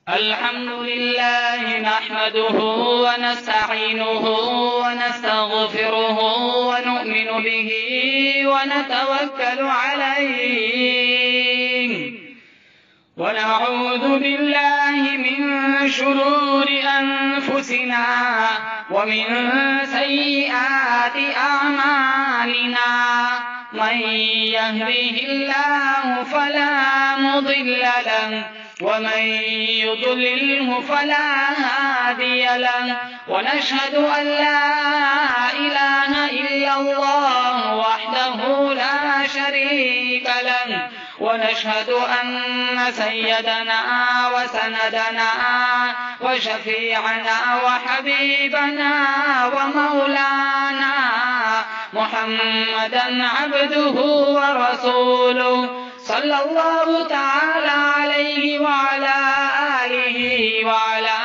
الحمد لله نحمده ونستعينه ونستغفره ونؤمن به ونتوكل عليه ونعوذ بالله من شرور أنفسنا ومن سيئات أعمالنا من يهده الله فلا مضل له ومن يضلله فلا هادي له ونشهد أن لا إله إلا الله وحده لا شريك له ونشهد أن سيدنا وسندنا وشفيعنا وحبيبنا ومولانا محمدا عبده ورسوله صلى الله تعالى عليه وعلى آله وعلى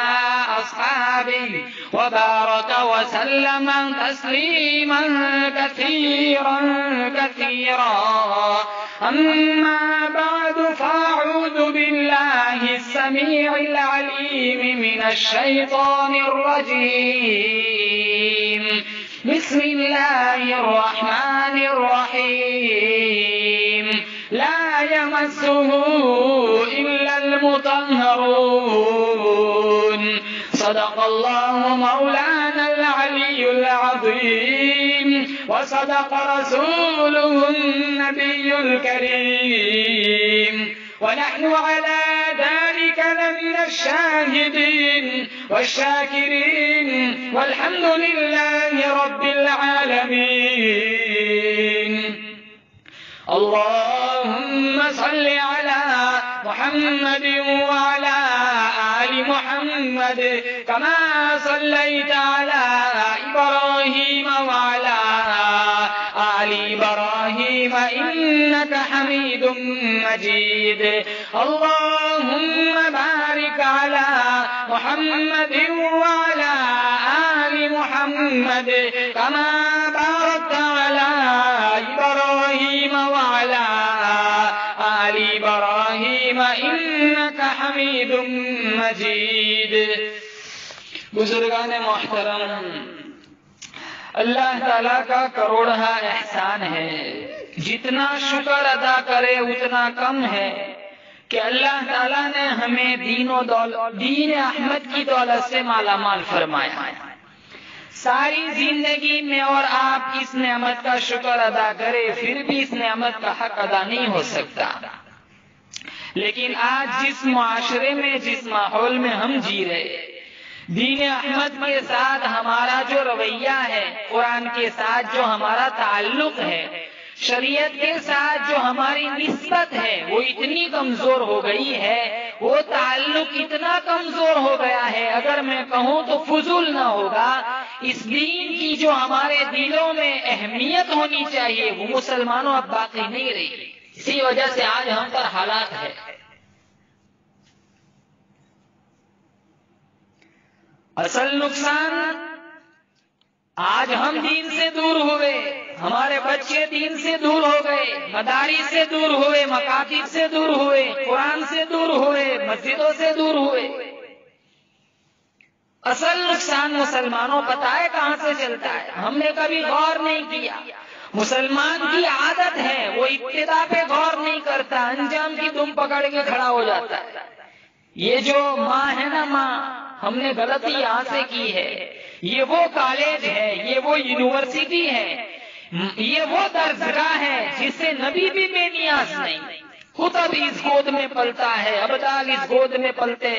أصحابه وبارك وسلم تسليما كثيرا كثيرا. أما بعد فأعوذ بالله السميع العليم من الشيطان الرجيم. بسم الله الرحمن الرحيم. لا يمسه إلا المطهرون. صدق الله مولانا العلي العظيم وصدق رسوله النبي الكريم ونحن على ذلك لمن الشاهدين والشاكرين والحمد لله رب العالمين. اللهم صل على محمد وعلى آل محمد كما صليت على إبراهيم وعلى آل إبراهيم إنك حميد مجيد. اللهم بارك على محمد وعلى آل محمد كما باركت على إبراهيم وعلى آل إبراهيم إنك حميد مجيد. بزرگان محترم، اللہ تعالیٰ کا کروڑہ احسان ہے، جتنا شکر ادا کرے اتنا کم ہے کہ اللہ تعالیٰ نے ہمیں دین احمد کی دولت سے مالا مال فرمایا. ساری زندگی میں اور آپ اس نعمت کا شکر ادا کرے پھر بھی اس نعمت کا حق ادا نہیں ہو سکتا. لیکن آج جس معاشرے میں جس ماحول میں ہم جی رہے، دین احمد کے ساتھ ہمارا جو رویہ ہے، قرآن کے ساتھ جو ہمارا تعلق ہے، شریعت کے ساتھ جو ہماری نسبت ہے، وہ اتنی کمزور ہو گئی ہے، وہ تعلق اتنا کمزور ہو گیا ہے، اگر میں کہوں تو فضول نہ ہوگا. اس دین کی جو ہمارے دلوں میں اہمیت ہونی چاہیے وہ مسلمانوں اب باقی نہیں رہی. اسی وجہ سے آج ہم پر حالات ہے. اصل نقصان آج ہم دین سے دور ہوئے، ہمارے بچے دین سے دور ہو گئے، مدارس سے دور ہوئے، مکاتب سے دور ہوئے، قرآن سے دور ہوئے، مسجدوں سے دور ہوئے. اصل نقصان مسلمانوں پتہ ہے کہاں سے چلتا ہے؟ ہم نے کبھی غور نہیں کیا. مسلمان کی عادت ہے وہ ابتدا پہ غور نہیں کرتا، انجام کی دم پکڑ کے کھڑا ہو جاتا ہے. یہ جو ماں ہے نا، ماں ہم نے غلطی یہاں سے کی ہے، یہ وہ کالج ہے، یہ وہ یونیورسٹی ہے، یہ وہ درسگاہ ہے جس سے نبی بھی بے نیاز نہیں. خطب اس گود میں پلتا ہے، ابدال اس گود میں پلتے،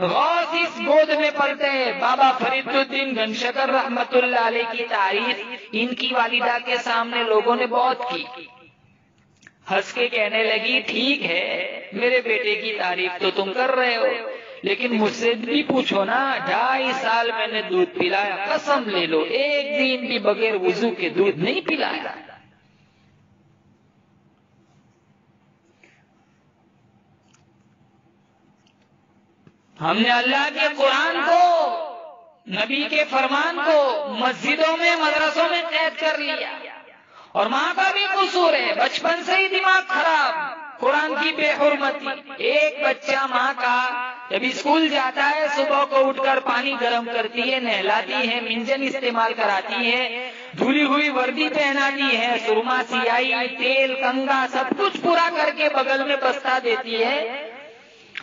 غوث اس گود میں پلتے. بابا فرید الدین گنشکر رحمت اللہ علیہ کی تعریف ان کی والدہ کے سامنے لوگوں نے بہت کی. ہنس کے کہنے لگی، ٹھیک ہے میرے بیٹے کی تعریف تو تم کر رہے ہو، لیکن مجھ سے بھی پوچھو نا، 2.5 سال میں نے دودھ پلایا، قسم لے لو ایک دن بھی بغیر وضو کے دودھ نہیں پلایا. ہم نے اللہ کے قرآن کو، نبی کے فرمان کو مسجدوں میں، مدرسوں میں قید کر لیا. اور ماں کا بھی قصور ہے، بچپن سے ہی دماغ خراب. قرآن کی بے حرمتی. ایک بچہ ماں کا جب اسکول جاتا ہے صبح کو اٹھ کر پانی گرم کرتی ہے، نہلاتی ہے، منجن استعمال کراتی ہے، دھلی ہوئی وردی پہناتی ہے، سرما سیاہی تیل کنگا سب کچھ پورا کر کے بغل میں بستا دیتی ہے.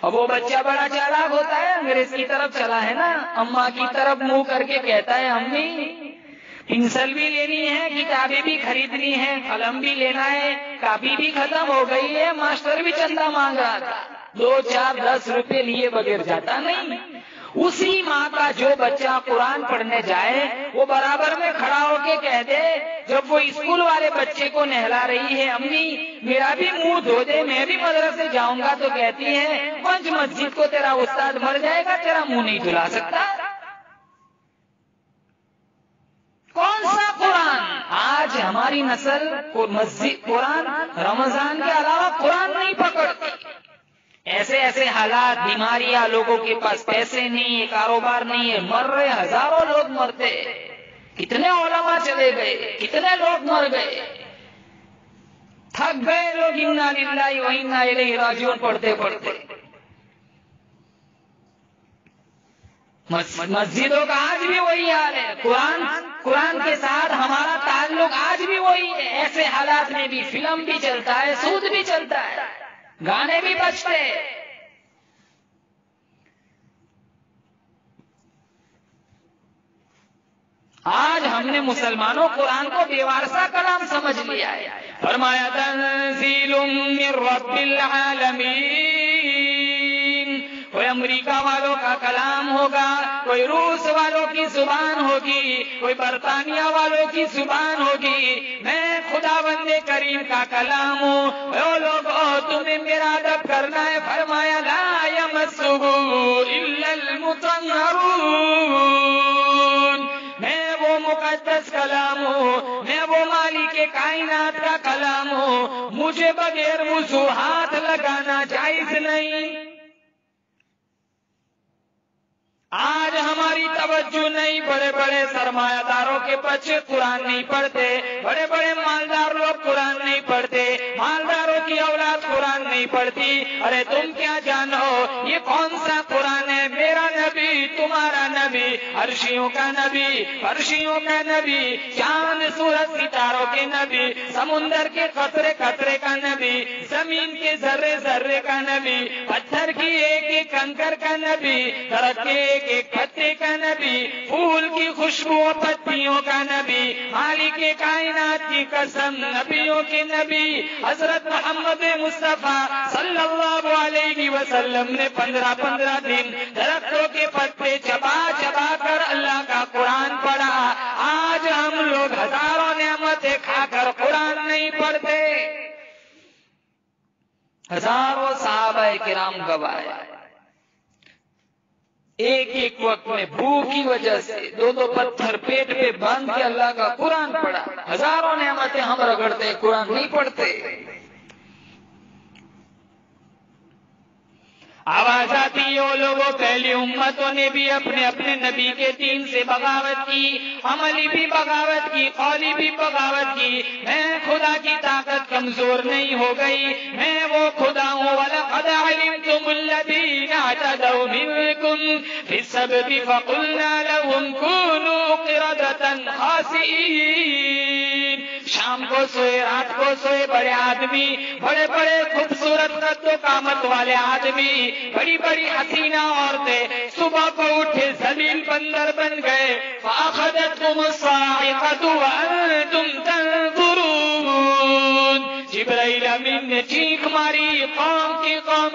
اب وہ بچہ بڑا چالاک ہوتا ہے، انگریز کی طرف چلا ہے نا، اماں کی طرف منہ کر کے کہتا ہے امی پنسل بھی لینی ہے، کتابیں بھی خریدنی ہے، قلم بھی لینا ہے، کاپی بھی ختم ہو گئی ہے، ماسٹر بھی چندہ مانگ رہا تھا، 2 4 10 روپے لیے بغیر جاتا نہیں. اسی ماں کا جو بچہ قرآن پڑھنے جائے وہ برابر میں کھڑا ہو کے کہہ دے جب وہ اسکول والے بچے کو نہلا رہی ہے امی میرا بھی منہ دھو دے میں بھی مدرسے جاؤں گا، تو کہتی ہے پنج مسجد کو تیرا استاد مر جائے گا تیرا منہ نہیں دھلا سکتا. کون سا قرآن؟ آج ہماری نسل مسجد قرآن رمضان کے علاوہ قرآن نہیں پکڑتی. ایسے ایسے حالات، بیماریاں، لوگوں کے پاس پیسے نہیں ہے، کاروبار نہیں ہے، مر رہے ہزاروں لوگ مرتے. کتنے علماء چلے گئے، کتنے لوگ مر گئے، تھک گئے لوگ انا للہ و انا الیہ راجعون پڑھتے پڑھتے. مسجدوں کا آج بھی وہی حال ہے، قرآن کے ساتھ ہمارا تعلق آج بھی وہی ہے. ایسے حالات میں بھی فلم بھی چلتا ہے، سود بھی چلتا ہے، گانے بھی بجتے. آج ہم نے مسلمانوں قرآن کو بے وارثہ کلام سمجھ لیا ہے. فرمایا تنزیل من رب العالمین. کوئی امریکہ والوں کا کلام ہوگا، کوئی روس والوں کی زبان ہوگی، کوئی برطانیہ والوں کی زبان ہوگی، میں خداوند کریم کا کلام ہوں. اے لوگو تمہیں میرا ادب کرنا ہے. فرمایا لا یمسہ الا المطہرون. میں وہ مقدس کلام ہوں، میں وہ مالک کائنات کا کلام ہوں، مجھے بغیر وضو ہاتھ لگانا جائز نہیں. آج ہماری توجہ نہیں، بڑے بڑے سرمایہ داروں کے بچے قرآن نہیں پڑھتے، بڑے بڑے مالدار لوگ قرآن نہیں پڑھتے، مالداروں کی اولاد قرآن نہیں پڑھتی. ارے تم کیا جانو یہ کون سا قرآن ہے؟ میرا نبی، تمہارا نبی، عرشیوں کا نبی، فرشیوں کا نبی، چاند سورج ستاروں کے نبی، سمندر کے قطرے قطرے کا نبی، زمین کے ذرے ذرے کا نبی، پتھر کی ایک ایک کنکر کا نبی، درخت کے ایک پتے کا نبی، پھول کی خوشبو پتیوں کا نبی، مالک کائنات کی قسم نبیوں کے نبی حضرت محمد مصطفیٰ صلی اللہ علیہ وسلم نے 15 دن درختوں کے پتے چبا چبا کر اللہ کا قرآن پڑھا. آج ہم لوگ ہزاروں نعمتیں کھا کر قرآن نہیں پڑھتے. ہزاروں صحابہ کرام گواہ ایک ایک وقت میں بھوک کی وجہ سے 2 پتھر پیٹ پہ باندھ کے اللہ کا قرآن پڑھا. ہزاروں نعمتیں ہم رگڑتے، قرآن نہیں پڑھتے. آواز آتی ہے وہ لوگوں پہلی امتوں نے بھی اپنے اپنے نبی کے دین سے بغاوت کی، عملی بھی بغاوت کی، قولی بھی بغاوت کی. میں خدا کی طاقت کمزور نہیں ہو گئی، میں وہ خدا ہوں. وَلَقَدْ عَلِمْتُمُ الَّذِينَ اعْتَدَوْا مِنكُمْ فِي السَّبْتِ فَقُلْنَا لَهُمْ كُونُوا قِرَدَةً خَاسِئِينَ. شام کو سوئے، رات کو سوئے بڑے آدمی، بڑے بڑے خوبصورت قد و قامت والے آدمی، بڑی بڑی حسینہ عورتیں صبح کو اٹھے ذلیل بندر بن گئے. فَأَخَذَتْهُمُ الصَّاعِقَةُ وَأَنْتُمْ تَنظُرُونَ. جبرائیل امین نے چیخ ماری، قوم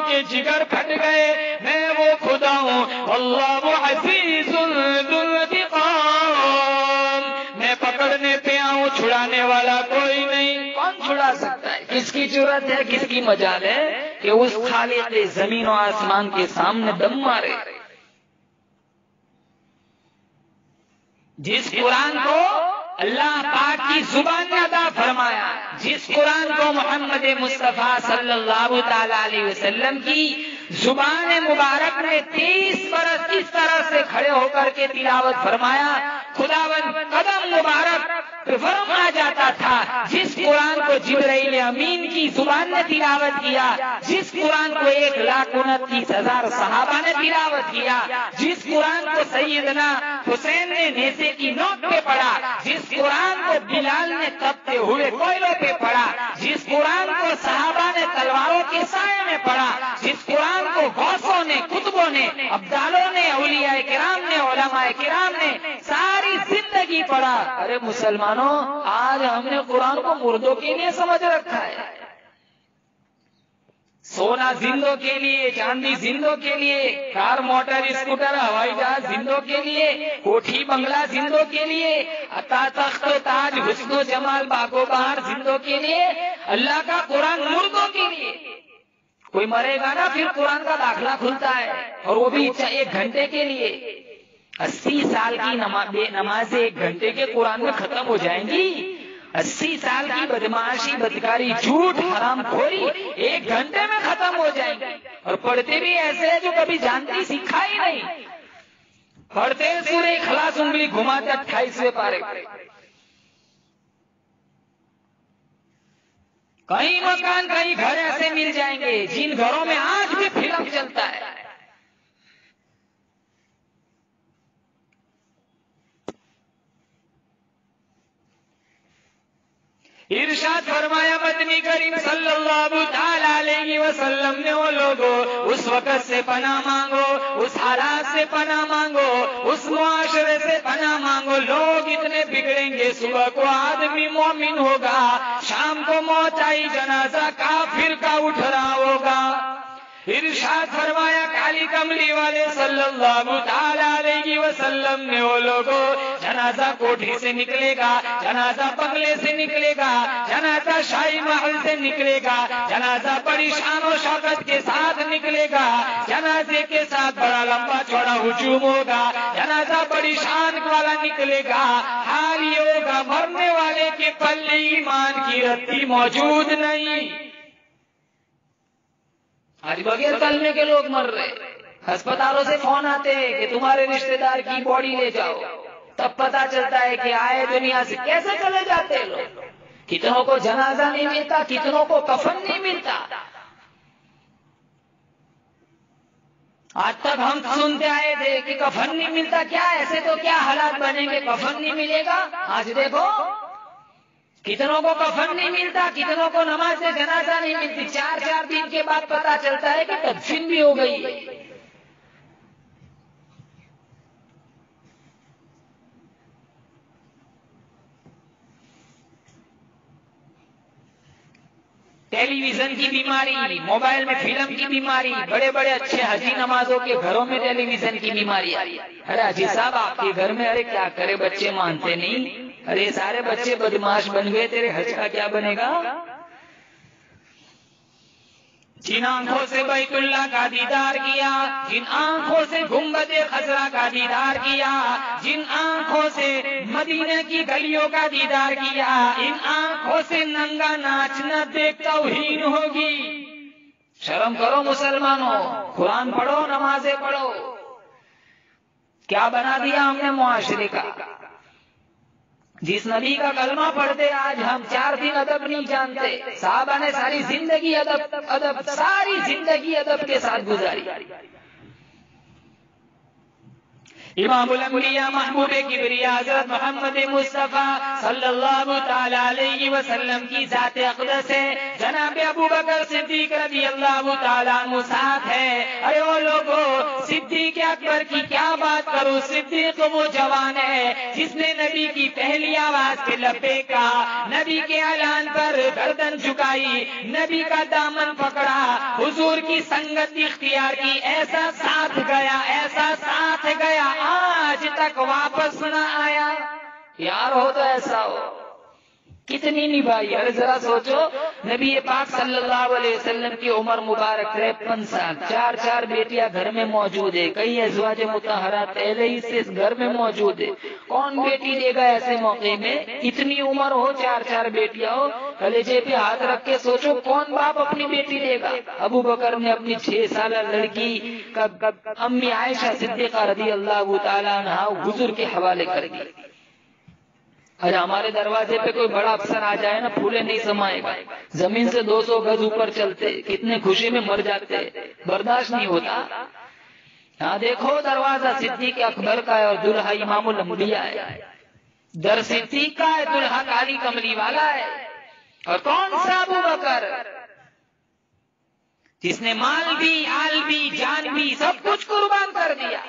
کے جگر پھٹ گئے. میں وہ خدا ہوں اللہ عزیز ذو انتقام. میں پکڑنے پہ آؤں، چھڑانے والا کوئی نہیں. کون چھڑا سکتا ہے؟ کس کی ضرورت ہے، کس کی مجال ہے کہ اس خالق زمین و آسمان کے سامنے دم مارے؟ جس قرآن کو اللہ پاک کی زبان نے عطا فرمایا، جس قرآن کو محمد مصطفیٰ صلی اللہ تعالی علیہ وسلم کی زبان مبارک نے 30 برس اس طرح سے کھڑے ہو کر کے تلاوت فرمایا خداوند قدم مبارک پہ فرما جاتا تھا، جس قرآن کو جبرائیل امین کی زبان نے تلاوت کیا، جس قرآن کو 1,29,000 صحابہ نے تلاوت کیا، جس قرآن کو سیدنا حسین نے نیزے کی نوک پہ پڑھا، جس قرآن کو بلال نے تپتے ہوئے کوئلوں پہ پڑھا، جس قرآن کو صحابہ نے تلواروں کے سائے میں پڑھا، جس قرآن کو غوثوں نے، قطبوں نے، ابدالوں نے، اولیاء کرام نے، علماء کرام نے ساری زندگی پڑھا۔ ارے مسلمانوں، آج ہم نے قرآن کو مردوں کے لیے سمجھ رکھا ہے، سونا زندوں کے لیے، چاندی زندوں کے لیے، کار موٹر اسکوٹر ہوائی جہاز زندوں کے لیے، کوٹھی بنگلہ زندوں کے لیے، عطا تخت و تاج حسن و جمال باغ و بہار زندوں کے لیے، اللہ کا قرآن مردوں کے لیے۔ کوئی مرے گا نا پھر قرآن کا داخلہ کھلتا ہے، اور وہ بھی 1 گھنٹے کے لیے۔ 80 سال کی نمازیں 1 گھنٹے کے قرآن میں ختم ہو جائیں گی؟ 80 سال کی بدمعاشی، بدکاری، جھوٹ، حرام خوری 1 گھنٹے میں ختم ہو جائیں گی۔ اور پڑھتے بھی ایسے ہیں جو کبھی جانتی سیکھا ہی نہیں، پڑھتے سورہ اخلاص انگلی گھماتے 28ویں پارے۔ کئی مکان، کئی گھر ایسے مل جائیں گے جن گھروں میں آج بھی فلم چلتا ہے۔ ارشاد فرمایا مدنی کریم صلی اللہ تعالی علیہ وسلم نے، وہ لوگوں اس وقت سے پناہ مانگو، اس حالات سے پناہ مانگو، اس معاشرے سے پناہ مانگو، لوگ اتنے بگڑیں گے، صبح کو آدمی مومن ہوگا، شام کو موت آئی جنازہ کافر کا اٹھ رہا ہوگا۔ ارشاد فرمایا کالی کملی والے صلی اللہ تعالی علیہ وسلم نے، وہ لوگوں جنازہ کوٹھی سے نکلے گا، جنازہ بنگلے سے نکلے گا، جنازہ شاہی محل سے نکلے گا، جنازہ بڑی شان و شوکت کے ساتھ نکلے گا، جنازے کے ساتھ بڑا لمبا چوڑا ہجوم ہوگا، جنازہ بڑی شان والا نکلے گا، حال یہ ہوگا مرنے والے کے پلے ایمان کی رتی موجود نہیں۔ آج بغیر کلمے کے لوگ مر رہے، ہسپتالوں سے فون آتے ہیں کہ تمہارے رشتہ دار کی باڈی لے جاؤ، تب پتا چلتا ہے کہ آئے دنیا سے کیسے چلے جاتے لوگ۔ کتنوں کو جنازہ نہیں ملتا، کتنوں کو کفن نہیں ملتا۔ آج تک ہم سنتے آئے تھے کہ کفن نہیں ملتا، کیا ایسے تو کیا حالات بنیں گے، کفن نہیں ملے گا۔ آج دیکھو کتنوں کو کفن نہیں ملتا، کتنوں کو نماز جنازہ نہیں ملتی، 4 دن کے بعد پتا چلتا ہے کہ تدفین بھی ہو گئی ہے۔ ٹیلی ویژن کی بیماری، موبائل میں فلم کی بیماری، بڑے بڑے اچھے حجی نمازوں کے گھروں میں ٹیلی ویژن کی بیماری آئی۔ ارے حجی صاحب آپ کے گھر میں، ارے کیا کرے بچے مانتے نہیں، ارے سارے بچے بدماش بن گئے، تیرے حج کا کیا بنے گا؟ جن آنکھوں سے بیت اللہ کا دیدار کیا، جن آنکھوں سے گنبد خضرا کا دیدار کیا، جن آنکھوں سے مدینہ کی گلیوں کا دیدار کیا، ان آنکھوں سے ننگا ناچنا دیکھ توہین ہوگی۔ شرم کرو مسلمانوں، قرآن پڑھو، نمازیں پڑھو۔ کیا بنا دیا ہم نے معاشرے کا؟ جس نبی کا کلمہ پڑھتے آج ہم 4 دن ادب نہیں جانتے۔ صحابہ نے ساری زندگی ادب ساری زندگی ادب کے ساتھ گزاری۔ امام الانبیاء محبوب کبریا حضرت محمد مصطفیٰ صلی اللہ تعالی علیہ وسلم کی ذات اقدس ہے، جناب ابو بکر صدیق رضی اللہ تعالیٰ عنہ ساتھ ہے۔ ارے وہ لوگوں، صدیق اکبر کی کیا بات کروں، صدیق وہ جوان ہے جس نے نبی کی پہلی آواز پہ لبیک کہا، نبی کے اعلان پر گردن جھکائی، نبی کا دامن پکڑا، حضور کی سنگت اختیار کی، ایسا ساتھ گیا، ایسا ساتھ گیا، آج تک واپس نہ آیا۔ یار ہو تو ایسا ہو، کتنی نبھائی۔ ارے ذرا سوچو، نبی پاک صلی اللہ علیہ وسلم کی عمر مبارک 53 سال، 4 بیٹیاں گھر میں موجود ہے، کئی ازواج مطہرات پہلے ہی سے گھر میں موجود ہے۔ کون بیٹی دے گا ایسے موقع میں؟ اتنی عمر ہو، 4 بیٹیاں ہو، کلیجے پہ ہاتھ رکھ کے سوچو کون باپ اپنی بیٹی دے گا؟ ابو بکر نے اپنی 6 سالہ لڑکی امی عائشہ صدیقہ رضی اللہ تعالیٰ عنہا حضور کے حوالے کر دی۔ آج ہمارے دروازے پہ کوئی بڑا افسر آ جائے نا، پھولے نہیں سمائے گا، زمین سے 200 گز اوپر چلتے، کتنے خوشی میں مر جاتے، برداشت نہیں ہوتا۔ ہاں دیکھو دروازہ صدیق اکبر کا ہے اور دلہا امام الانبیاء ہے، در صدیق کا ہے، دلہا کالی کملی والا ہے۔ اور کون سا ابو بکر جس نے مال بھی، آل بھی، جان بھی، سب کچھ قربان کر دیا۔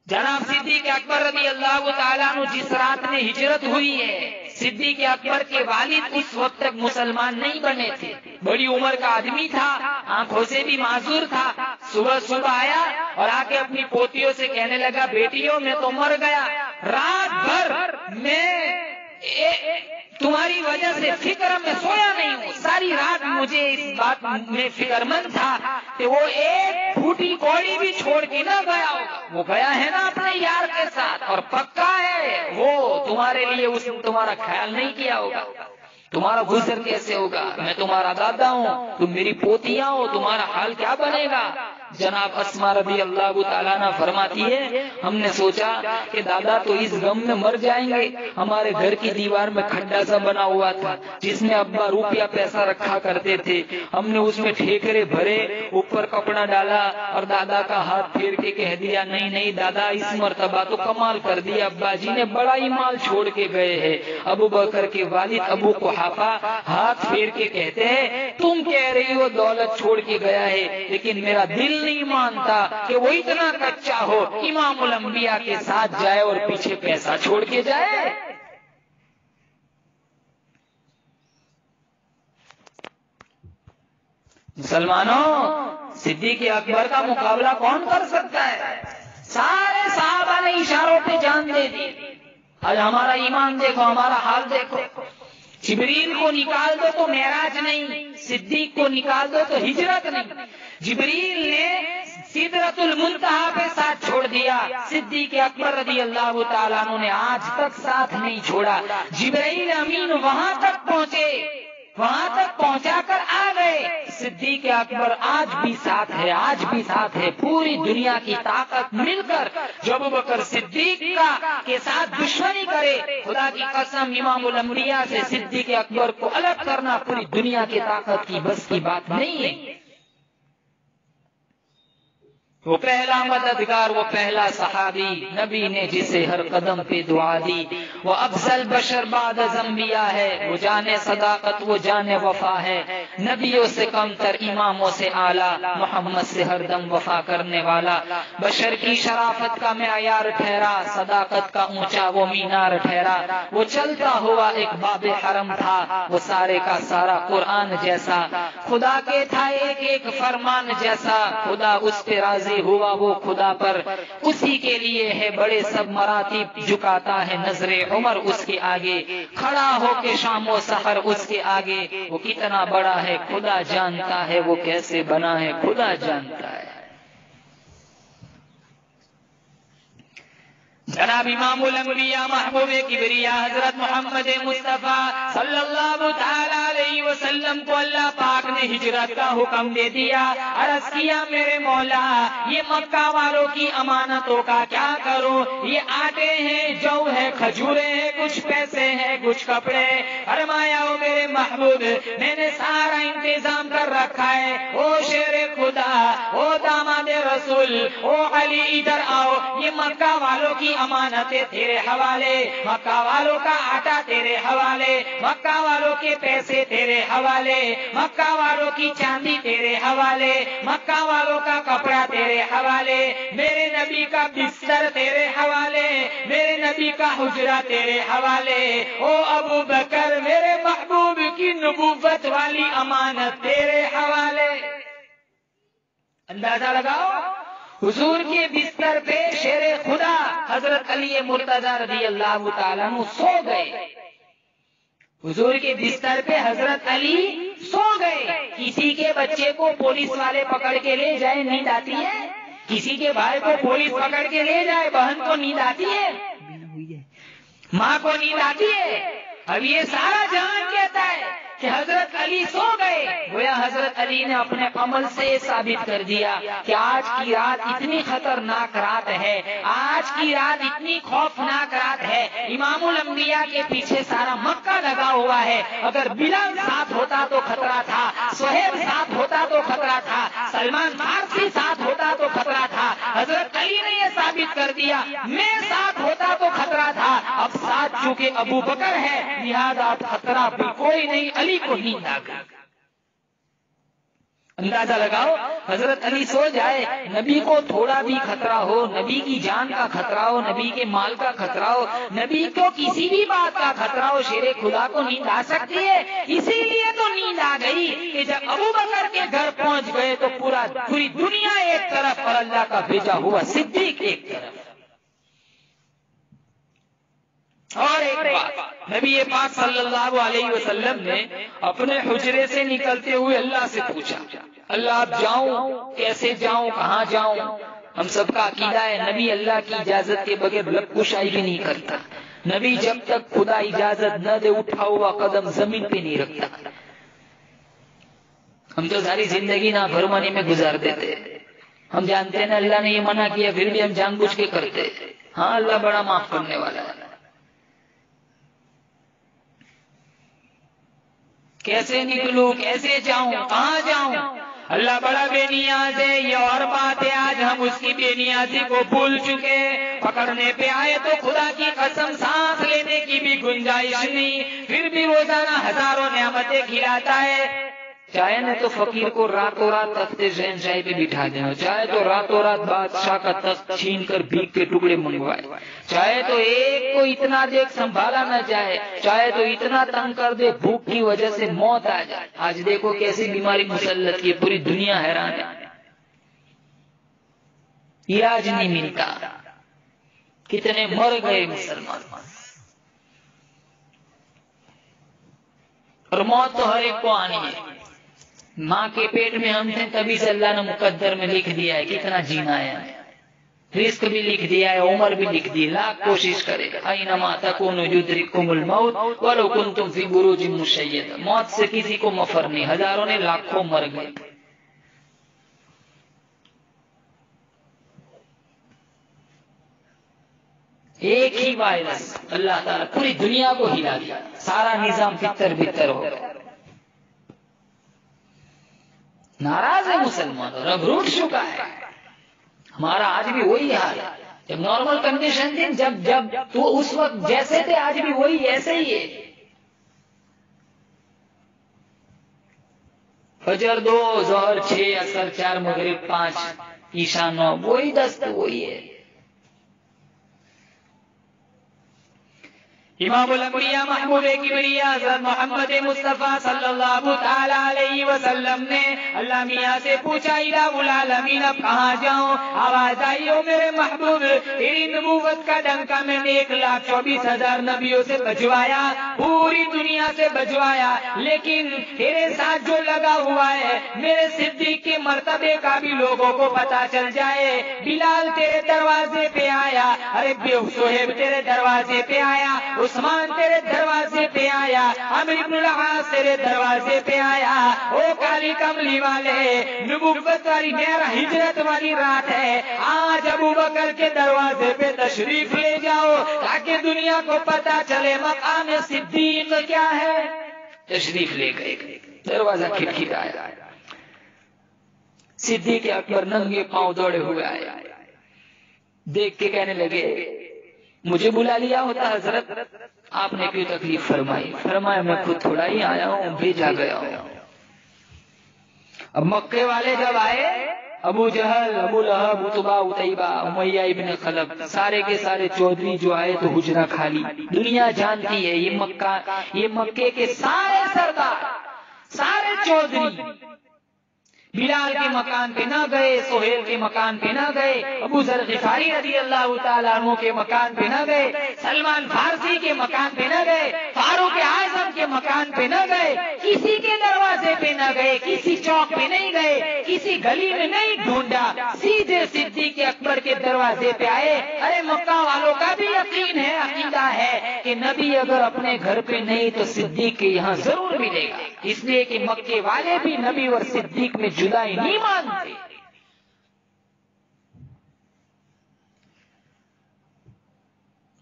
جناب صدیق اکبر رضی اللہ تعالیٰ عنہ جس رات میں ہجرت ہوئی ہے، صدیق اکبر کے والد اس وقت تک مسلمان نہیں بنے تھے، بڑی عمر کا آدمی تھا، آنکھوں سے بھی معذور تھا۔ صبح آیا اور آ کے اپنی پوتیوں سے کہنے لگا، بیٹیوں میں تو مر گیا، رات بھر میں تمہاری وجہ سے فکر میں سویا نہیں ہوں، ساری رات مجھے اس بات میں فکر مند تھا کہ وہ ایک پھوٹی کوڑی بھی چھوڑ کے نہ گیا ہوگا، وہ گیا ہے نا اپنے یار کے ساتھ، اور پکا ہے وہ تمہارے لیے اس نے تمہارا خیال نہیں کیا ہوگا، تمہارا گزر کیسے ہوگا، میں تمہارا دادا ہوں، تم میری پوتیاں ہو، تمہارا حال کیا بنے گا۔ جناب اسما رضی اللہ تعالیٰ عنہ فرماتی ہے، ہم نے سوچا کہ دادا تو اس غم میں مر جائیں گے، ہمارے گھر کی دیوار میں کھڈا سا بنا ہوا تھا جس میں ابا روپیہ پیسہ رکھا کرتے تھے، ہم نے اس میں ٹھیکرے بھرے، اوپر کپڑا ڈالا اور دادا کا ہاتھ پھیر کے کہہ دیا، نہیں نہیں دادا اس مرتبہ تو کمال کر دیا، ابا جی نے بڑا ہی مال چھوڑ کے گئے ہیں۔ ابو بکر کے والد ابو قحافہ ہاتھ پھیر کے کہتے ہیں، تم کہہ رہی ہو دولت چھوڑ کے گیا ہے، لیکن میرا دل نہیں مانتا کہ وہ اتنا کچا ہو، امام الانبیاء کے ساتھ جائے اور پیچھے پیسہ چھوڑ کے جائے۔ مسلمانوں، صدیق اکبر کا مقابلہ کون کر سکتا ہے؟ سارے صحابہ نے اشاروں پہ جان دے دی۔ آج ہمارا ایمان دیکھو، ہمارا حال دیکھو، جبریل کو نکال دو تو معراج نہیں، صدیق کو نکال دو تو ہجرت نہیں۔ جبریل نے سدرۃ المنتہا پہ ساتھ چھوڑ دیا، صدیق اکبر رضی اللہ تعالیٰ عنہ نے آج تک ساتھ نہیں چھوڑا۔ جبرائیل امین وہاں تک پہنچے، وہاں تک پہنچا کر آ گئے، صدیق اکبر آج بھی ساتھ ہے، آج بھی ساتھ ہے، پوری دنیا کی طاقت مل کر جو ابو بکر صدیق کے ساتھ دشمنی کرے، خدا کی قسم امام الانبیاء سے صدیق اکبر کو الگ کرنا پوری دنیا کی طاقت کی بس کی بات نہیں ہے۔ وہ پہلا مددگار، وہ پہلا صحابی، نبی نے جسے ہر قدم پہ دعا دی، وہ افضل بشر بعد از انبیاء ہے، وہ جانے صداقت، وہ جانے وفا ہے، نبیوں سے کم تر، اماموں سے اعلیٰ، محمد سے ہر دم وفا کرنے والا، بشر کی شرافت کا معیار ٹھہرا، صداقت کا اونچا وہ مینار ٹھہرا، وہ چلتا ہوا ایک باب حرم تھا، وہ سارے کا سارا قرآن جیسا، خدا کے تھا ایک ایک فرمان جیسا، خدا اس پہ راضی ہوا وہ خدا پر، اسی کے لیے ہے بڑے سب مراتب، جھکاتا ہے نظر عمر اس کے آگے، کھڑا ہو کے شام و سحر اس کے آگے، وہ کتنا بڑا ہے خدا جانتا ہے، وہ کیسے بنا ہے خدا جانتا ہے۔ جناب امام الانبیاء محبوب کبریا حضرت محمد مصطفیٰ صلی اللہ تعالی علیہ وسلم کو اللہ پاک نے ہجرت کا حکم دے دیا۔ عرض کیا میرے مولا یہ مکہ والوں کی امانتوں کا کیا کروں، یہ آٹے ہیں، جو ہے، کھجورے ہیں، کچھ پیسے ہیں، کچھ کپڑے۔ فرمایا او میرے محبوب میں نے سارا انتظام کر رکھا ہے، او شیر خدا، او داماد رسول، او علی ادھر آؤ، یہ مکہ والوں کی امانتیں تیرے حوالے، مکہ والوں کا آٹا تیرے حوالے، مکہ والوں کے پیسے تیرے حوالے، مکہ والوں کی چاندی تیرے حوالے، مکہ والوں کا کپڑا تیرے حوالے، میرے نبی کا بستر تیرے حوالے، میرے نبی کا حجرہ تیرے حوالے، او ابو بکر میرے محبوب کی نبوت والی امانت تیرے حوالے۔ اندازہ لگاؤ، حضور کے بستر پہ شیر خدا حضرت علی مرتضی رضی اللہ تعالیٰ عنہ سو گئے، حضور کے بستر پہ حضرت علی سو گئے۔ کسی کے بچے کو پولیس والے پکڑ کے لے جائے نیند آتی ہے، کسی کے بھائی کو پولیس پکڑ کے لے جائے بہن کو نیند آتی ہے، ماں کو نیند آتی ہے۔ اب یہ سارا جہان کہتا ہے کہ حضرت علی سو گئے، گویا حضرت علی نے اپنے عمل سے ثابت کر دیا کہ آج کی رات اتنی خطرناک رات ہے، آج کی رات اتنی خوفناک رات ہے، امام الانبیاء کے پیچھے سارا مکہ لگا ہوا ہے، اگر بلال ساتھ ہوتا تو خطرہ تھا، سہیب ساتھ ہوتا تو خطرہ تھا، سلمان فارسی ساتھ ہوتا تو خطرہ تھا، حضرت علی نے یہ ثابت کر دیا میں ساتھ ہوتا تو خطرہ تھا، اب ساتھ چونکہ ابو بکر ہے لہذا خطرہ بھی کوئی نہیں، علی کو نیند آ گئی۔ اندازہ لگاؤ حضرت علی سو جائے، نبی کو تھوڑا بھی خطرہ ہو، نبی کی جان کا خطرہ ہو، نبی کے مال کا خطرہ ہو، نبی کو کسی بھی بات کا خطرہ ہو، شیر خدا کو نیند آ سکتی ہے؟ اسی لیے تو نیند آ گئی کہ جب ابو بکر کے گھر پہنچ گئے تو پوری دنیا ایک طرف اور اللہ کا بھیجا ہوا صدیق ایک طرف۔ اور ایک بات، نبی پاک صلی اللہ علیہ وسلم نے اپنے حجرے سے نکلتے ہوئے اللہ سے پوچھا، اللہ اب جاؤں کیسے جاؤں، کہاں جاؤں؟ ہم سب کا عقیدہ ہے نبی اللہ کی اجازت کے بغیر لب کشائی بھی نہیں کرتا، نبی جب تک خدا اجازت نہ دے اٹھا ہوا قدم زمین پہ نہیں رکھتا۔ ہم تو ساری زندگی نہ فرمانی میں گزار دیتے، ہم جانتے ہیں نا اللہ نے یہ منع کیا پھر بھی ہم جان بوجھ کے کرتے۔ ہاں اللہ بڑا معاف کرنے والا ہے۔ کیسے نکلوں، کیسے جاؤں، کہاں جاؤں؟ اللہ بڑا بے نیاز ہے، یہ اور بات ہے آج ہم اس کی بے نیازی کو بھول چکے، پکڑنے پہ آئے تو خدا کی قسم سانس لینے کی بھی گنجائش نہیں، پھر بھی روزانہ ہزاروں نعمتیں کھلاتا ہے۔ چاہے نہ تو فقیر کو راتوں رات تختے شہنشاہی پہ بٹھا دینا، چاہے تو راتوں رات بادشاہ کا تخت چھین کر بھیک کے ٹکڑے منگوائے، چاہے تو ایک کو اتنا دیکھ سنبھالا نہ جائے، چاہے تو اتنا تنگ کر دے بھوک کی وجہ سے موت آ جائے۔ آج دیکھو کیسی بیماری مسلط کی، پوری دنیا حیران ہے، علاج نہیں ملتا، کتنے مر گئے مسلمان۔ اور موت تو ہر ایک کو آنی ہے، ماں کے پیٹ میں ہم تھے تبھی سے اللہ نے مقدر میں لکھ دیا ہے کتنا جینا ہے، رزق بھی لکھ دیا ہے، عمر بھی لکھ دی، لاکھ کوشش کرے اینما تکونوا یدرککم الموت ولو کنتم فی بروج مشیدہ، موت سے کسی کو مفر نہیں، ہزاروں نے لاکھوں مر گئے۔ ایک ہی وائرس اللہ تعالیٰ پوری دنیا کو ہلا دیا، سارا نظام تتر بتر ہو گیا۔ ناراض ہے مسلمان، رب روٹ چکا ہے۔ ہمارا آج بھی وہی حال ہے، جب نارمل کنڈیشن تھی، جب تو اس وقت جیسے تھے آج بھی وہی ایسے ہی ہے۔ فجر 2، ظہر 6، عصر 4، مغرب 5، عشاء 9، وہی دست وہی ہے۔ امام الانبیاء محبوب کبریا حضرت محمد مصطفیٰ صلی اللہ تعالی علیہ وسلم نے اللہ میاں سے پوچھا الہ العالمین اب کہاں جاؤں؟ آواز آئی ہو میرے محبوب تیری نبوت کا ڈنکا میں نے 1,24,000 نبیوں سے بجوایا، پوری دنیا سے بجوایا، لیکن تیرے ساتھ جو لگا ہوا ہے میرے صدیق کے مرتبے کا بھی لوگوں کو پتا چل جائے۔ بلال تیرے دروازے پہ آیا، ارے صہیب تیرے دروازے پہ آیا، عثمان تیرے دروازے پہ آیا، عمرو بن العاص تیرے دروازے پہ آیا۔ او کالی کملی والے، نبوت والی میرا ہجرت والی رات ہے، آج ابو بکر کے دروازے پہ تشریف لے جاؤ تاکہ دنیا کو پتا چلے مقام صدیق کیا ہے۔ تشریف لے گئے، دروازہ کھٹکھٹایا، صدیق اکبر ننگے پاؤں دوڑے ہوئے آئے، دیکھ کے کہنے لگے مجھے بلا لیا ہوتا حضرت، آپ نے کیوں تکلیف فرمائی؟ فرمایا میں خود تھوڑا ہی آیا ہوں، بھیجا گیا ہوں۔ اب مکے والے جب آئے، ابو جہل، ابو لہب، عتبہ، عتیبہ، امیہ ابن خلف، سارے کے سارے چودھری جو آئے تو حجرہ خالی۔ دنیا جانتی ہے یہ مکے کے سارے سردار، سارے چودھری بلال کے مکان پہ نہ گئے، سہیل کے مکان پہ نہ گئے، ابو ذر غفاری رضی اللہ تعالیٰ عنہ کے مکان پہ نہ گئے، سلمان فارسی کے مکان پہ نہ گئے، فاروق اعظم کے مکان پہ نہ گئے، کسی کے دروازے پہ نہ گئے، کسی چوک پہ نہیں گئے، کسی گلی میں نہیں ڈھونڈا، سیدھے صدیق اکبر کے دروازے پہ آئے۔ ارے مکہ والوں کا بھی یقین ہے، عقیدہ ہے کہ نبی اگر اپنے گھر پہ نہیں تو صدیق کے یہاں ضرور ملے گا، اس لیے کہ مکے والے بھی نبی اور صدیق میں جدائی نہیں مانتے۔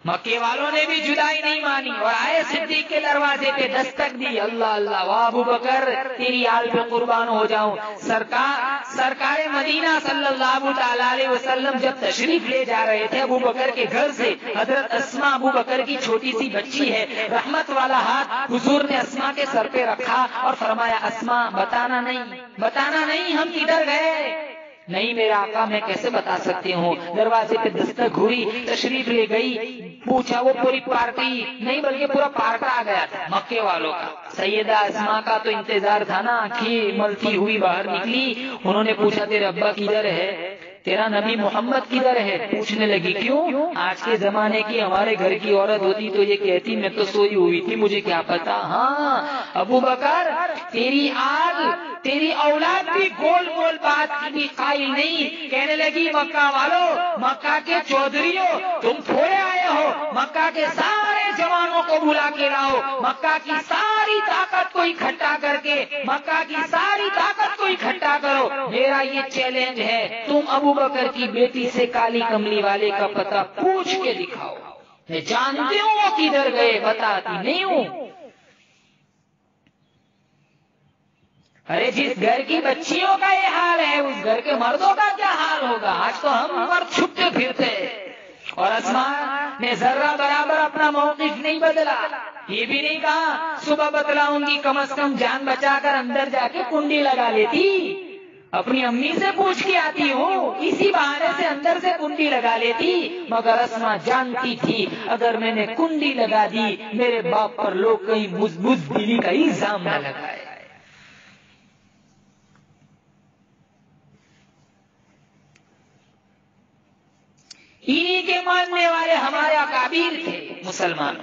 مکے والوں نے بھی جدائی نہیں مانی اور آئے صدیق کے دروازے پہ دستک دی۔ اللہ اللہ، واہ ابو بکر تیری آل پہ قربان ہو جاؤں۔ سرکار مدینہ صلی اللہ تعالی علیہ وسلم جب تشریف لے جا رہے تھے ابو بکر کے گھر سے، حضرت اسماء ابو بکر کی چھوٹی سی بچی ہے، رحمت والا ہاتھ حضور نے اسماء کے سر پہ رکھا اور فرمایا اسماء بتانا نہیں ہم کدھر گئے؟ نہیں میرے آقا میں کیسے بتا سکتی ہوں۔ دروازے پہ دستک ہوئی، تشریف لے گئی، پوچھا، وہ پوری پارٹی نہیں بلکہ پورا پارٹا آ گیا تھا مکے والوں کا۔ سیدہ اسماء کا تو انتظار تھا نا، آنکھیں ملتی ہوئی باہر نکلی، انہوں نے پوچھا تیرے ابا کدھر ہے، تیرا نبی محمد کدھر ہے؟ پوچھنے لگی کیوں؟ آج کے زمانے کی ہمارے گھر کی عورت ہوتی تو یہ کہتی میں تو سوئی ہوئی تھی، مجھے کیا پتا۔ ہاں ابو بکر تیری اولاد بھی گول گول بات کی بھی قائل نہیں۔ کہنے لگی مکہ والوں، مکہ کے چودھریوں، تم تھوڑے آئے ہو، مکہ کے سارے جوانوں کو بلا کے لاؤ، مکہ کی ساری طاقت کو اکٹھا کر کے، مکہ کی ساری طاقت کو اکٹھا کرو۔ میرا یہ چیلنج ہے، تم ابو بکر کی بیٹی سے کالی کملی والے کا پتہ پوچھ کے دکھاؤ، میں جانتی ہوں وہ کدھر گئے، بتاتی نہیں ہوں۔ ارے جس گھر کی بچیوں کا یہ حال ہے اس گھر کے مردوں کا کیا حال ہوگا؟ آج تو ہم مرد چھپتے پھرتے، اور اسماء نے ذرہ برابر اپنا موقف نہیں بدلا، یہ بھی نہیں کہا صبح بتلاؤں گی، کم از کم جان بچا کر اندر جا کے کنڈی لگا لیتی، اپنی امی سے پوچھ کے آتی ہوں، اسی بہانے سے اندر سے کنڈی لگا لیتی۔ مگر اسماء جانتی تھی اگر میں نے کنڈی لگا دی میرے باپ پر لوگ کہیں بزدلی کا الزام نہ لگائے۔ انہی کے ماننے والے ہمارے اکابر تھے مسلمان۔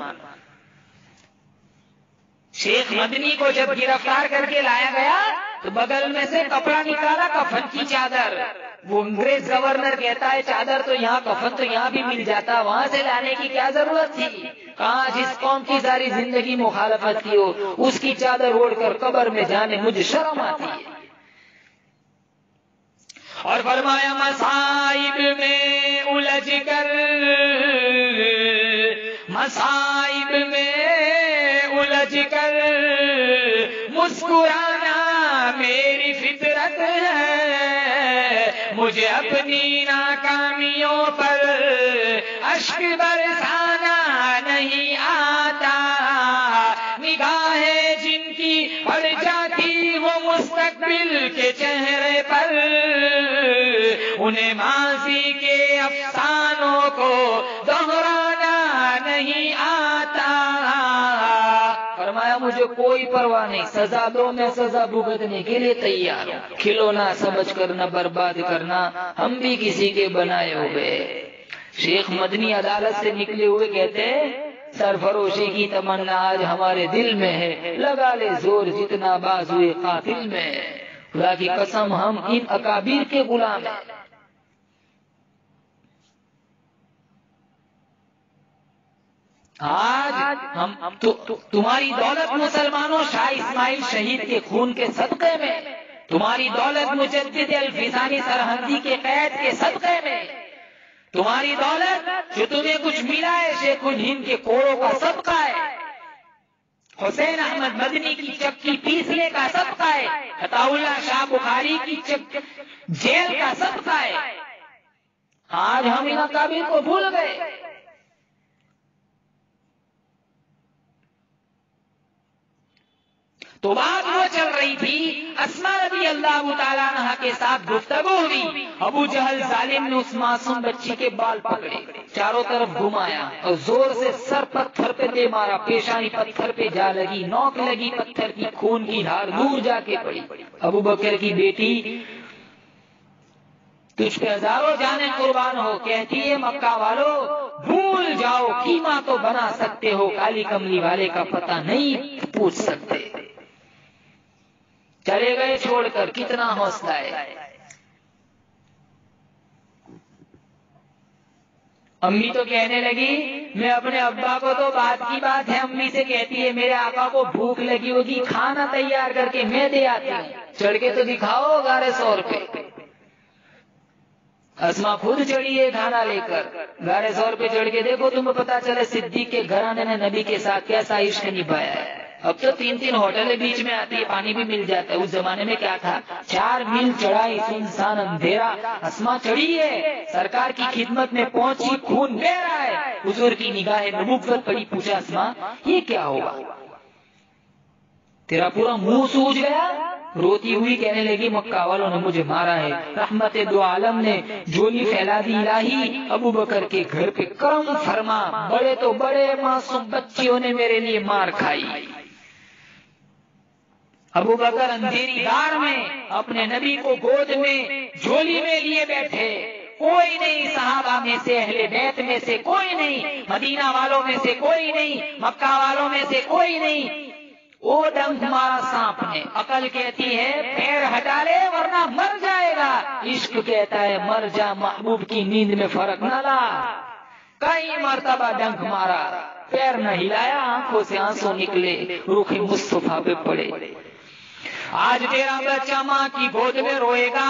شیخ مدنی کو جب گرفتار کر کے لایا گیا تو بغل میں سے کپڑا نکالا، کفن کی چادر۔ وہ انگریز گورنر کہتا ہے چادر تو یہاں، کفن تو یہاں بھی مل جاتا، وہاں سے لانے کی کیا ضرورت تھی؟ کہاں جس قوم کی ساری زندگی مخالفت کی ہو اس کی چادر اوڑھ کر قبر میں جانے مجھے شرم آتی ہے۔ اور فرمایا مصائب میں الجھ کر، مصائب میں الجھ کر مسکرانا میری فطرت ہے، مجھے اپنی ناکامیوں پر اشک برسانا نہیں آتا، نگاہیں جن کی پڑ جاتی وہ مستقبل کے چہرے پر، انہیں ماضی کے افسانوں کو دہرانا نہیں آتا۔ فرمایا مجھے کوئی پرواہ نہیں، سزا دو میں سزا بھگتنے کے لیے تیار ہوں، کھلونا سمجھ کر نہ برباد کرنا، ہم بھی کسی کے بنائے ہوئے۔ شیخ مدنی عدالت سے نکلے ہوئے کہتے سرفروشی کی تمنا آج ہمارے دل میں ہے، لگا لے زور جتنا بازوئے قاتل میں، خدا کی قسم ہم ان اکابر کے غلام ہیں۔ آج ہم تمہاری دولت مسلمانوں شاہ اسماعیل شہید کے خون کے صدقے میں، تمہاری دولت مجدد الفسانی سرحدی کے قید کے صدقے میں، تمہاری دولت جو تمہیں کچھ ملا ہے شیخ الہند کے کوڑوں کا صدقہ ہے، حسین احمد مدنی کی چکی پیسنے کا صدقہ ہے، عطا اللہ شاہ بخاری کی جیل کا صدقہ ہے۔ آج ہم ان اکابر کو بھول گئے۔ تو بات وہ چل رہی تھی، اسماء رضی اللہ تعالیٰ عنہا کے ساتھ گفتگو ہوئی، ابو جہل ظالم نے اس معصوم بچی کے بال پکڑے، چاروں طرف گھمایا اور زور سے سر پتھر پہ دے مارا، پیشانی پتھر پہ جا لگی، نوک لگی پتھر کی، خون کی دھار دور جا کے پڑی۔ ابو بکر کی بیٹی تجھ پہ ہزاروں جانیں قربان ہو، کہتی ہے مکہ والو بھول جاؤ، قیمہ تو بنا سکتے ہو، کالی کملی والے کا پتہ نہیں پوچھ سکتے۔ چلے گئے چھوڑ کر، کتنا حوصلہ ہے۔ امی تو کہنے لگی، میں اپنے ابا کو تو بات کی بات ہے، امی سے کہتی ہے میرے آقا کو بھوک لگی ہوگی، کھانا تیار کر کے میں دے آتی ہوں، چڑھ کے تو دکھاؤ غار ثور پہ۔ اسما خود چڑھی ہے کھانا لے کر، غار ثور پہ چڑھ کے دیکھو، تمہیں پتا چلے صدیق کے گھرانے نے نبی کے ساتھ کیسا عشق نبھایا ہے۔ اب تو 3 ہوٹلیں بیچ میں آتی ہے، پانی بھی مل جاتا ہے، اس زمانے میں کیا تھا، 4 میل چڑھائی، سنسان اندھیرا، اسما چڑھی ہے، سرکار کی خدمت میں پہنچی، خون بہ رہا ہے، حضور کی نگاہ نبوت پڑی، پوچھا اسما یہ کیا ہوگا، تیرا پورا منہ سوج گیا؟ روتی ہوئی کہنے لگی مکہ والوں نے مجھے مارا ہے، رحمت دو عالم نے جھولی پھیلا دی، الہی ابو بکر کے گھر پہ کرم فرما، بڑے تو بڑے معصوم بچیوں نے میرے لیے مار کھائی۔ ابو بکر اندھیری دار میں اپنے نبی کو گود میں جھولی میں لیے بیٹھے، کوئی نہیں صحابہ میں سے، اہل بیت میں سے کوئی نہیں، مدینہ والوں میں سے کوئی نہیں، مکہ والوں میں سے کوئی نہیں۔ وہ ڈنک مارا سانپ نے، عقل کہتی ہے پیر ہٹا لے ورنہ مر جائے گا، عشق کہتا ہے مر جا، محبوب کی نیند میں فرق نہ لا۔ کئی مرتبہ ڈنک مارا، پیر نہ ہلایا، آنکھوں سے آنسو نکلے، رخ مصطفیٰ پہ پڑے۔ آج تیرا بچہ ماں کی گود میں روئے گا،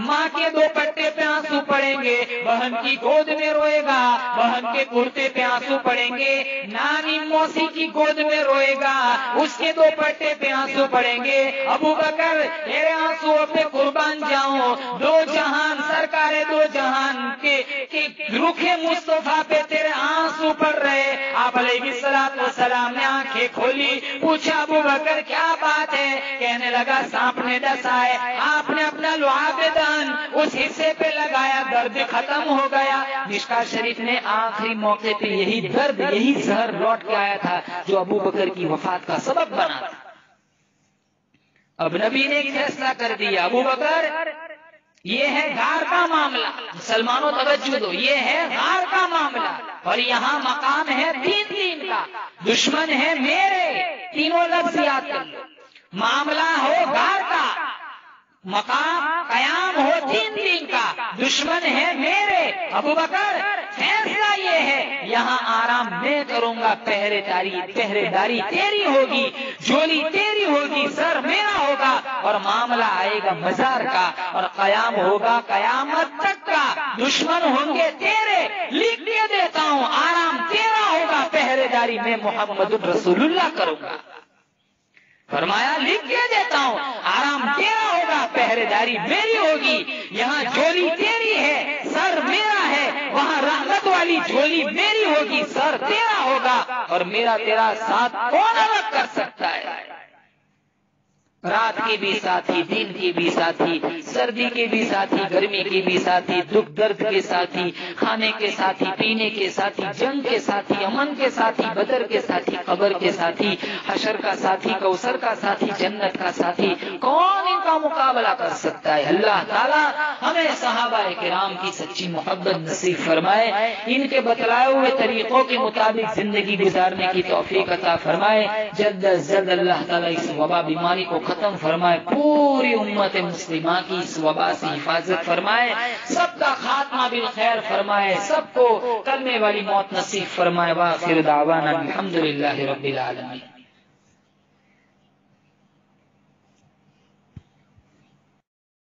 ماں کے دوپٹے پہ آنسو پڑیں گے، بہن کی گود میں روئے گا، بہن کے کرتے پہ آنسو پڑیں گے، نانی موسی کی گود میں روئے گا، اس کے دوپٹے پہ آنسو پڑیں گے۔ ابو بکر تیرے آنسو پہ قربان جاؤں، دو جہان سرکار دو جہان کے رخ مصطفیٰ پہ تیرے آنسو پڑ رہے۔ آپ علیہ الصلوۃ والسلام نے آنکھیں کھولی، پوچھا ابو بکر کیا بات ہے؟ کہنے لگا سانپ نے ڈسا ہے، آپ نے اپنا لعاب دہن اس حصے پہ لگایا، درد ختم ہو گیا۔ مشکا شریف نے آخری موقع پہ یہی درد، یہی زہر لوٹ کے آیا تھا جو ابو بکر کی وفات کا سبب بنا تھا۔ اب نبی نے فیصلہ کر دیا، ابو بکر یہ ہے غار کا معاملہ، مسلمانوں توجہ دو، یہ ہے غار کا معاملہ، اور یہاں مقام ہے 3 دن کا، دشمن ہے میرے، تینوں لفظ یاد کر لو، معاملہ ہو غار کا، مقام قیام ہو 3 دن کا، دشمن ہے میرے۔ ابو بکر فیصلہ یہ ہے یہاں آرام میں کروں گا، پہرے داری تیری ہوگی، جھولی تیری ہوگی، سر میرا ہوگا، اور معاملہ آئے گا مزار کا، اور قیام ہوگا قیامت تک کا، دشمن ہوں گے تیرے، لکھ کے دیتا ہوں آرام تیرا ہوگا، پہرے داری میں محمد رسول اللہ کروں گا۔ فرمایا لکھ کے دیتا ہوں آرام تیرا ہوگا، پہرے داری میری ہوگی، یہاں جھولی تیری ہے، سر میرا ہے، وہاں رحمت والی جھولی میری ہوگی، سر تیرا ہوگا، اور میرا تیرا ساتھ کون الگ کر سکتا ہے؟ رات کے بھی ساتھی، دن کے بھی ساتھی، سردی کے بھی ساتھی، گرمی کے بھی ساتھی، دکھ درد کے ساتھی، کھانے کے ساتھی، پینے کے ساتھی، جنگ کے ساتھی، امن کے ساتھی، بدر کے ساتھی، قبر کے ساتھی، حشر کا ساتھی، کوثر کا ساتھی، جنت کا ساتھی، کون ان کا مقابلہ کر سکتا ہے؟ اللہ تعالیٰ ہمیں صحابہ کرام کی سچی محبت نصیب فرمائے، ان کے بتلائے ہوئے طریقوں کے مطابق زندگی گزارنے کی توفیق عطا فرمائے، جلد از جلد اللہ تعالیٰ اس وبا بیماری کو ختم فرمائے، پوری امت مسلمہ کی اس وبا سے حفاظت فرمائے، سب کا خاتمہ بالخیر فرمائے، سب کو کلمے والی موت نصیب فرمائے، وآخر دعوانا الحمدللہ رب العالمین۔